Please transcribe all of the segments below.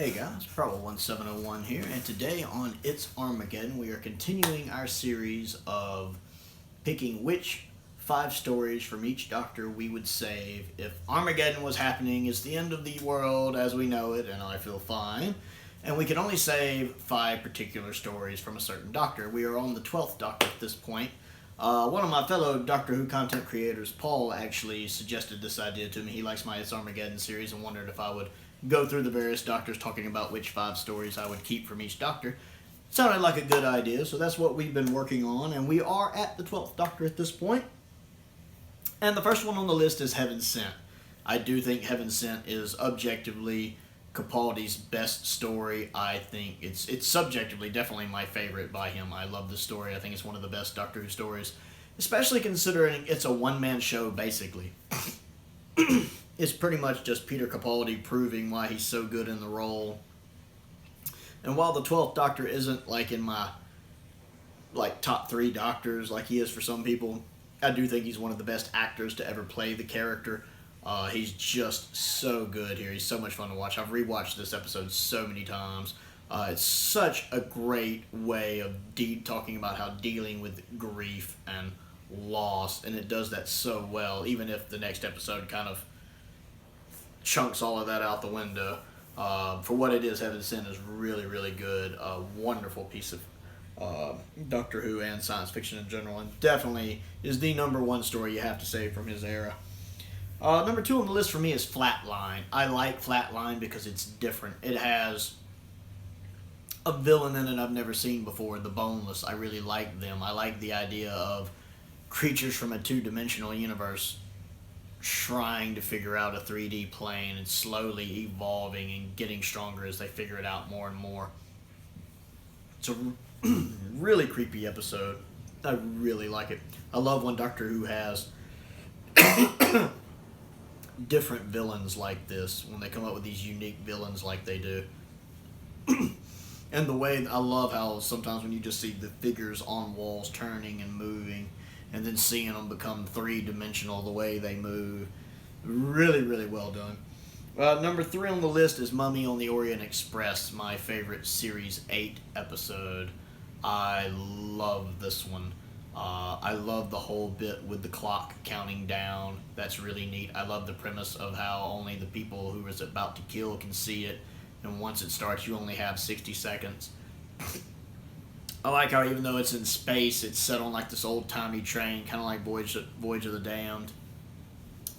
Hey guys, Probo1701 here, and today on It's Armageddon, we are continuing our series of picking which 5 stories from each Doctor we would save if Armageddon was happening, is the end of the world as we know it, and I feel fine, and we can only save 5 particular stories from a certain Doctor. We are on the 12th Doctor at this point. One of my fellow Doctor Who content creators, Paul, actually suggested this idea to me. He likes my It's Armageddon series and wondered if I would go through the various Doctors talking about which 5 stories I would keep from each Doctor. Sounded like a good idea, so that's what we've been working on, and we are at the 12th Doctor at this point. And the first one on the list is Heaven Sent. I do think Heaven Sent is objectively Capaldi's best story. I think it's subjectively definitely my favorite by him. I love this story. I think it's one of the best Doctor Who stories, especially considering it's a one-man show, basically. It's pretty much just Peter Capaldi proving why he's so good in the role. And while the 12th Doctor isn't like in my top 3 Doctors like he is for some people, I do think he's one of the best actors to ever play the character. He's just so good here. He's so much fun to watch. I've rewatched this episode so many times. It's such a great way of talking about how dealing with grief and loss, and it does that so well, even if the next episode kind of chunks all of that out the window. For what it is, Heaven Sent is really, really good. A wonderful piece of Doctor Who and science fiction in general, and definitely is the #1 story you have to save from his era. Number 2 on the list for me is Flatline. I like Flatline because it's different. It has a villain in it I've never seen before, the Boneless. I really like them. I like the idea of creatures from a 2-dimensional universe trying to figure out a 3D plane and slowly evolving and getting stronger as they figure it out more and more. It's a really creepy episode. I really like it. I love when Doctor Who has different villains like this, when they come up with these unique villains like they do. And the way, I love how sometimes when you just see the figures on walls turning and moving, and then seeing them become 3-dimensional the way they move. Really, really well done. Number 3 on the list is Mummy on the Orient Express, my favorite Series 8 episode. I love this one. I love the whole bit with the clock counting down. That's really neat. I love the premise of how only the people who it's about to kill can see it, and once it starts you only have 60 seconds. I like how even though it's in space, it's set on like this old-timey train, kind of like Voyage of the Damned.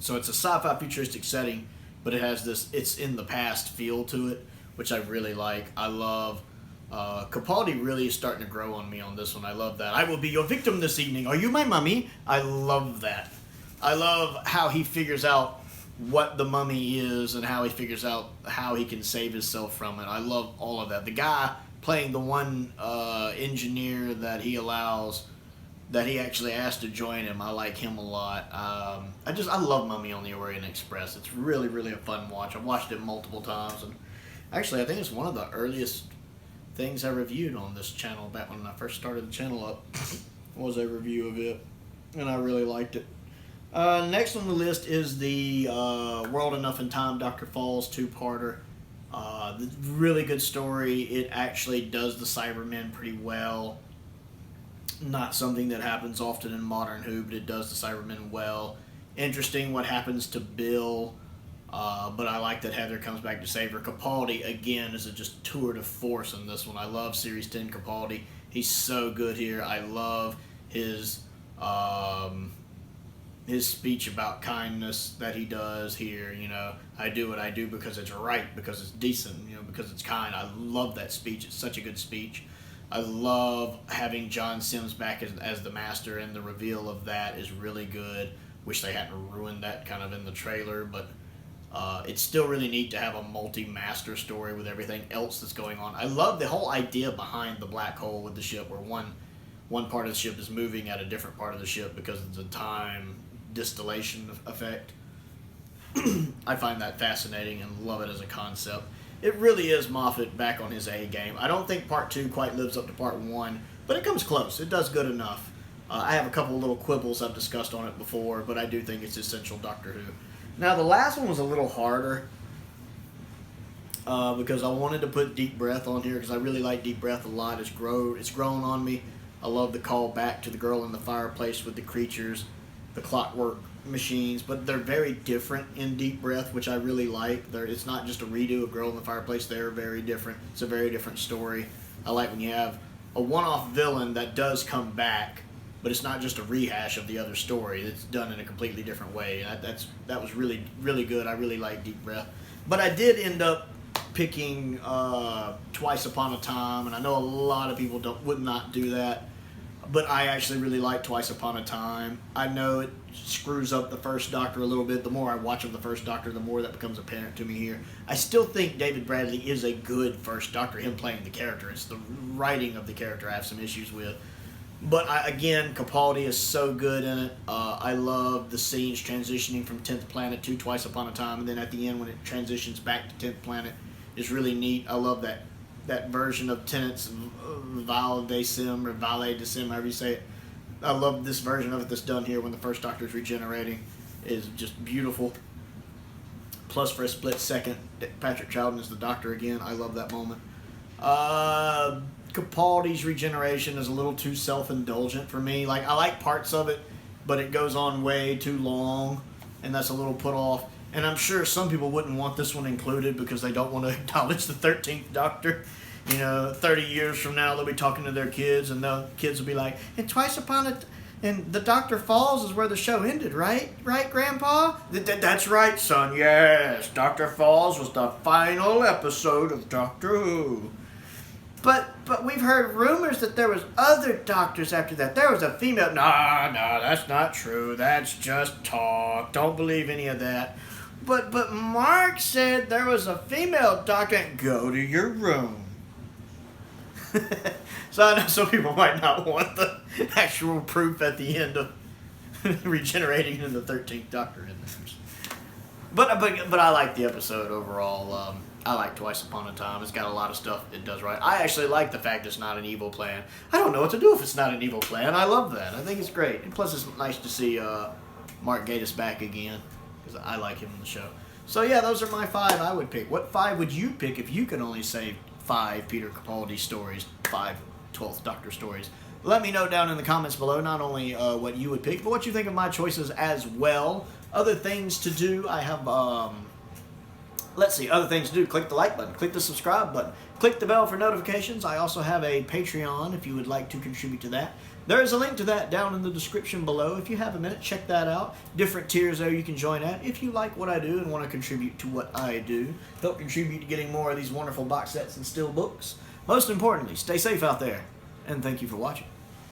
So it's a sci-fi futuristic setting, but it has this it's in the past feel to it, which I really like. I love Capaldi really is starting to grow on me on this one. I love that. I will be your victim this evening. Are you my mummy? I love that. I love how he figures out what the mummy is and how he figures out how he can save himself from it. I love all of that. The guy playing the one engineer that he actually asked to join him, I like him a lot. I love Mummy on the Orient Express. It's really, really a fun watch. I've watched it multiple times, and actually I think it's one of the earliest things I reviewed on this channel back when I first started the channel up. Was a review of it, and I really liked it. Next on the list is the World Enough in Time Dr. Falls 2-parter. Really good story. It actually does the Cybermen pretty well. Not something that happens often in modern Who, but it does the Cybermen well. Interesting what happens to Bill, but I like that Heather comes back to save her. Capaldi, again, is just tour de force in this one. I love Series 10 Capaldi. He's so good here. I love his speech about kindness that he does here. I do what I do because it's right, because it's decent, because it's kind. I love that speech. It's such a good speech. I love having John Sims back as the Master, and the reveal of that is really good. Wish they hadn't ruined that kind of in the trailer, but it's still really neat to have a multi-Master story with everything else that's going on. I love the whole idea behind the black hole with the ship, where one part of the ship is moving at a different part of the ship because of the time distillation effect. I find that fascinating and love it as a concept. It really is Moffat back on his A game. I don't think Part 2 quite lives up to Part 1, but it comes close. It does good enough. I have a couple little quibbles I've discussed on it before, but I do think it's essential Doctor Who. Now, the last one was a little harder. because I wanted to put Deep Breath on here because I really like Deep Breath a lot. It's grown on me. I love the call back to the girl in the fireplace with the creatures, the clockwork machines, but they're very different in Deep Breath, which I really like. It's not just a redo of Girl in the Fireplace. They're very different. It's a very different story. I like when you have a one-off villain that does come back, but it's not just a rehash of the other story. It's done in a completely different way. That was really, really good. I really like Deep Breath. But I did end up picking Twice Upon a Time, and I know a lot of people would not do that, but I actually really like Twice Upon a Time. I know it screws up the First Doctor a little bit. The more I watch of the First Doctor, the more that becomes apparent to me here. I still think David Bradley is a good First Doctor, him playing the character. It's the writing of the character I have some issues with. But again, Capaldi is so good in it. I love the scenes transitioning from 10th Planet to Twice Upon a Time, and then at the end when it transitions back to 10th Planet is really neat. I love that version of Tennant's Valet de Sim, or Valet de Sim, however you say it. I love this version of it that's done here when the First Doctor is regenerating. It is just beautiful. Plus, for a split second, Patrick Troughton is the Doctor again. I love that moment. Capaldi's regeneration is a little too self-indulgent for me. Like, I like parts of it, but it goes on way too long, and that's a little put off. And I'm sure some people wouldn't want this one included because they don't want to acknowledge the 13th Doctor. 30 years from now, they'll be talking to their kids, and the kids will be like, and Twice Upon a... And the Doctor Falls is where the show ended, right? Right, Grandpa? That's right, son, yes. Dr. Falls was the final episode of Doctor Who. But we've heard rumors that there was other doctors after that. There was a female... No, that's not true. That's just talk. Don't believe any of that. But Mark said there was a female doctor. Go to your room. So I know some people might not want the actual proof at the end of regenerating into the 13th Doctor in this. But I like the episode overall. I like Twice Upon a Time. It's got a lot of stuff it does right. I actually like the fact it's not an evil plan. I don't know what to do if it's not an evil plan. I love that. I think it's great. And plus it's nice to see Mark Gatiss back again, because I like him in the show. So yeah, those are my 5 I would pick. What 5 would you pick if you could only say 5 Peter Capaldi stories, 5 12th Doctor stories? Let me know down in the comments below not only what you would pick, but what you think of my choices as well. Other things to do, I have... Let's see, other things to do. Click the like button, click the subscribe button, click the bell for notifications. I also have a Patreon if you would like to contribute to that. There is a link to that down in the description below. If you have a minute, check that out. Different tiers there you can join at. If you like what I do and want to contribute to what I do, help contribute to getting more of these wonderful box sets and still books. Most importantly, stay safe out there, and thank you for watching.